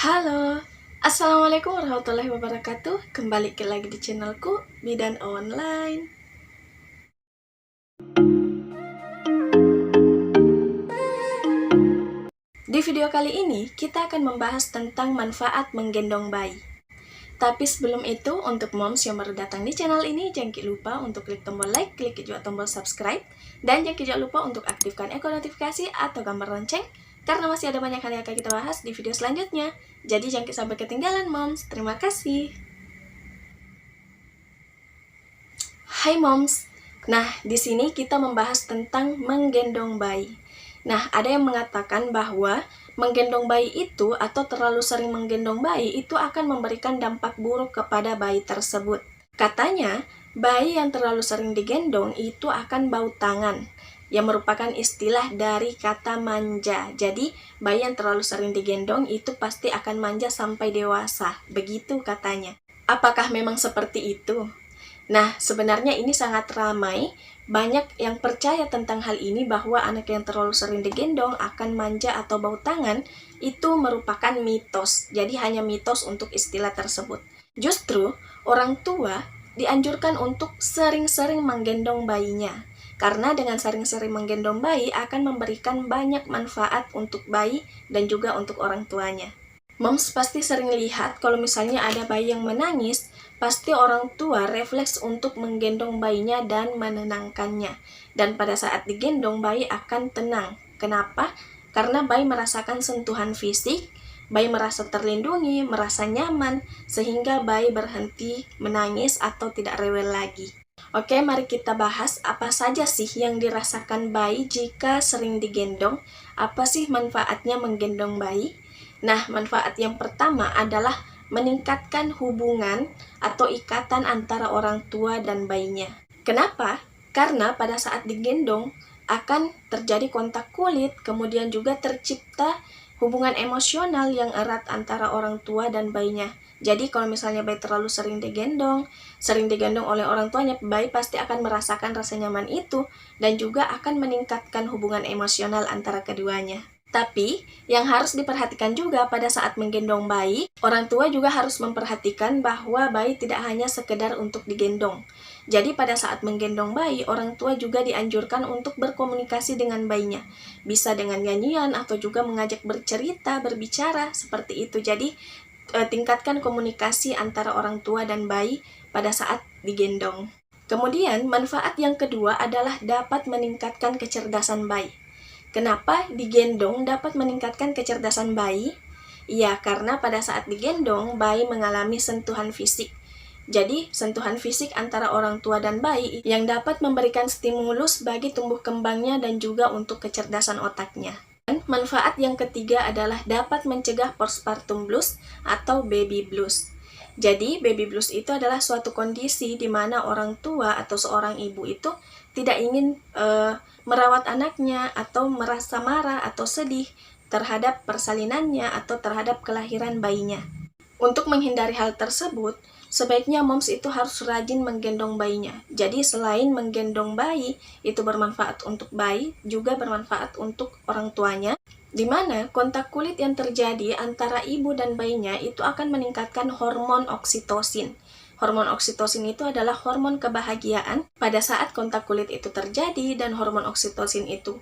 Halo, Assalamualaikum warahmatullahi wabarakatuh. Kembali lagi di channelku, Bidan Online. Di video kali ini, kita akan membahas tentang manfaat menggendong bayi. Tapi sebelum itu, untuk moms yang baru datang di channel ini, jangan lupa untuk klik tombol like, klik juga tombol subscribe, dan jangan lupa untuk aktifkan ikon notifikasi atau gambar lonceng, karena masih ada banyak hal yang akan kita bahas di video selanjutnya. Jadi jangan sampai ketinggalan moms. Terima kasih. Hai moms. Nah, di sini kita membahas tentang menggendong bayi. Nah, ada yang mengatakan bahwa menggendong bayi itu atau terlalu sering menggendong bayi itu akan memberikan dampak buruk kepada bayi tersebut. Katanya, bayi yang terlalu sering digendong itu akan bau tangan, yang merupakan istilah dari kata manja. Jadi, bayi yang terlalu sering digendong itu pasti akan manja sampai dewasa. Begitu katanya. Apakah memang seperti itu? Nah, sebenarnya ini sangat ramai. Banyak yang percaya tentang hal ini bahwa anak yang terlalu sering digendong akan manja atau bau tangan. Itu merupakan mitos. Jadi hanya mitos untuk istilah tersebut. Justru, orang tua dianjurkan untuk sering-sering menggendong bayinya. Karena dengan sering-sering menggendong bayi akan memberikan banyak manfaat untuk bayi dan juga untuk orang tuanya. Moms pasti sering lihat kalau misalnya ada bayi yang menangis, pasti orang tua refleks untuk menggendong bayinya dan menenangkannya. Dan pada saat digendong, bayi akan tenang. Kenapa? Karena bayi merasakan sentuhan fisik, bayi merasa terlindungi, merasa nyaman, sehingga bayi berhenti menangis atau tidak rewel lagi. Oke, mari kita bahas apa saja sih yang dirasakan bayi jika sering digendong. Apa sih manfaatnya menggendong bayi? Nah, manfaat yang pertama adalah meningkatkan hubungan atau ikatan antara orang tua dan bayinya. Kenapa? Karena pada saat digendong akan terjadi kontak kulit, kemudian juga tercipta hubungan emosional yang erat antara orang tua dan bayinya. Jadi kalau misalnya bayi terlalu sering digendong oleh orang tuanya, bayi pasti akan merasakan rasa nyaman itu dan juga akan meningkatkan hubungan emosional antara keduanya. Tapi, yang harus diperhatikan juga pada saat menggendong bayi, orang tua juga harus memperhatikan bahwa bayi tidak hanya sekedar untuk digendong. Jadi pada saat menggendong bayi, orang tua juga dianjurkan untuk berkomunikasi dengan bayinya. Bisa dengan nyanyian atau juga mengajak bercerita, berbicara, seperti itu. Jadi, tingkatkan komunikasi antara orang tua dan bayi pada saat digendong. Kemudian, manfaat yang kedua adalah dapat meningkatkan kecerdasan bayi. Kenapa digendong dapat meningkatkan kecerdasan bayi? Ya, karena pada saat digendong, bayi mengalami sentuhan fisik. Jadi, sentuhan fisik antara orang tua dan bayi yang dapat memberikan stimulus bagi tumbuh kembangnya dan juga untuk kecerdasan otaknya. Dan manfaat yang ketiga adalah dapat mencegah postpartum blues atau baby blues. Jadi, baby blues itu adalah suatu kondisi di mana orang tua atau seorang ibu itu tidak ingin merawat anaknya atau merasa marah atau sedih terhadap persalinannya atau terhadap kelahiran bayinya. Untuk menghindari hal tersebut, sebaiknya moms itu harus rajin menggendong bayinya. Jadi selain menggendong bayi, itu bermanfaat untuk bayi, juga bermanfaat untuk orang tuanya, di mana kontak kulit yang terjadi antara ibu dan bayinya itu akan meningkatkan hormon oksitosin. Hormon oksitosin itu adalah hormon kebahagiaan. Pada saat kontak kulit itu terjadi dan hormon oksitosin itu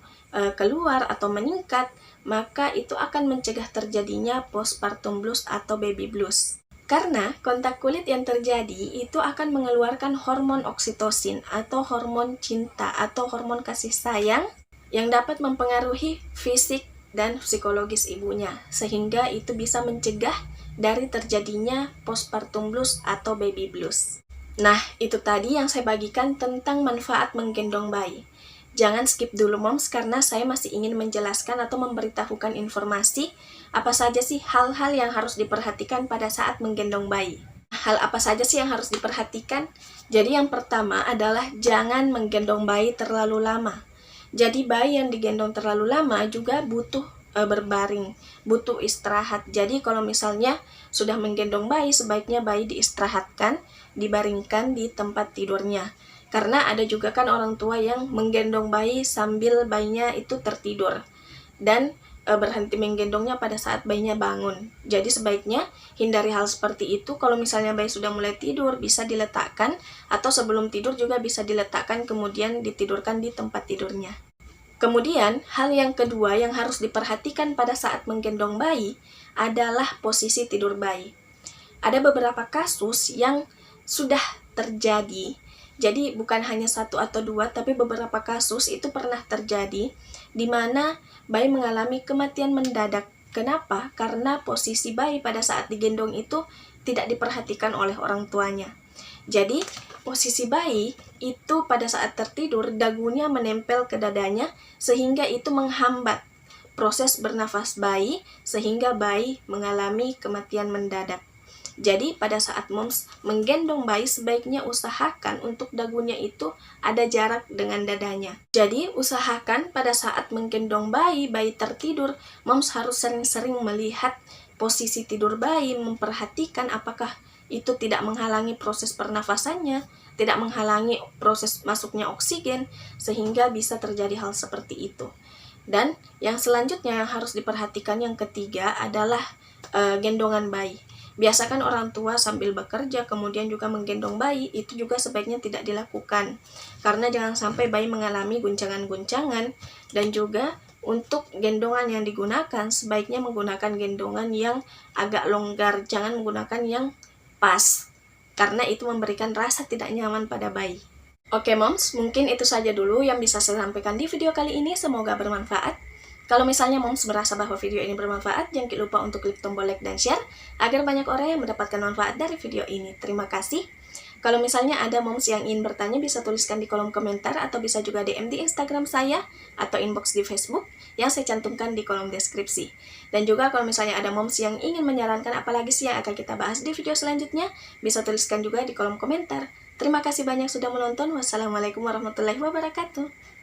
keluar atau meningkat, maka itu akan mencegah terjadinya postpartum blues atau baby blues. Karena kontak kulit yang terjadi itu akan mengeluarkan hormon oksitosin atau hormon cinta atau hormon kasih sayang yang dapat mempengaruhi fisik dan psikologis ibunya, sehingga itu bisa mencegah dari terjadinya postpartum blues atau baby blues. Nah, itu tadi yang saya bagikan tentang manfaat menggendong bayi. Jangan skip dulu moms, karena saya masih ingin menjelaskan atau memberitahukan informasi apa saja sih hal-hal yang harus diperhatikan pada saat menggendong bayi. Hal apa saja sih yang harus diperhatikan? Jadi yang pertama adalah jangan menggendong bayi terlalu lama. Jadi bayi yang digendong terlalu lama juga butuh berbaring, butuh istirahat. Jadi kalau misalnya sudah menggendong bayi, sebaiknya bayi diistirahatkan, dibaringkan di tempat tidurnya. Karena ada juga kan orang tua yang menggendong bayi sambil bayinya itu tertidur. Dan berhenti menggendongnya pada saat bayinya bangun. Jadi sebaiknya hindari hal seperti itu. Kalau misalnya bayi sudah mulai tidur, bisa diletakkan, atau sebelum tidur juga bisa diletakkan kemudian ditidurkan di tempat tidurnya. Kemudian, hal yang kedua yang harus diperhatikan pada saat menggendong bayi adalah posisi tidur bayi. Ada beberapa kasus yang sudah terjadi. Jadi bukan hanya satu atau dua, tapi beberapa kasus itu pernah terjadi di mana bayi mengalami kematian mendadak. Kenapa? Karena posisi bayi pada saat digendong itu tidak diperhatikan oleh orang tuanya. Jadi posisi bayi itu pada saat tertidur dagunya menempel ke dadanya sehingga itu menghambat proses bernafas bayi sehingga bayi mengalami kematian mendadak. Jadi pada saat moms menggendong bayi sebaiknya usahakan untuk dagunya itu ada jarak dengan dadanya. Jadi usahakan pada saat menggendong bayi tertidur, moms harus sering-sering melihat posisi tidur bayi, memperhatikan apakah itu tidak menghalangi proses pernafasannya, tidak menghalangi proses masuknya oksigen, sehingga bisa terjadi hal seperti itu. Dan yang selanjutnya yang harus diperhatikan yang ketiga adalah gendongan bayi. Biasakan orang tua sambil bekerja kemudian juga menggendong bayi, itu juga sebaiknya tidak dilakukan. Karena jangan sampai bayi mengalami guncangan-guncangan, dan juga untuk gendongan yang digunakan sebaiknya menggunakan gendongan yang agak longgar, jangan menggunakan yang pas, karena itu memberikan rasa tidak nyaman pada bayi. Oke moms, mungkin itu saja dulu yang bisa saya sampaikan di video kali ini, semoga bermanfaat. Kalau misalnya moms merasa bahwa video ini bermanfaat, jangan lupa untuk klik tombol like dan share, agar banyak orang yang mendapatkan manfaat dari video ini. Terima kasih. Kalau misalnya ada moms yang ingin bertanya, bisa tuliskan di kolom komentar, atau bisa juga DM di Instagram saya, atau inbox di Facebook, yang saya cantumkan di kolom deskripsi. Dan juga kalau misalnya ada moms yang ingin menyarankan apalagi sih yang akan kita bahas di video selanjutnya, bisa tuliskan juga di kolom komentar. Terima kasih banyak sudah menonton. Wassalamualaikum warahmatullahi wabarakatuh.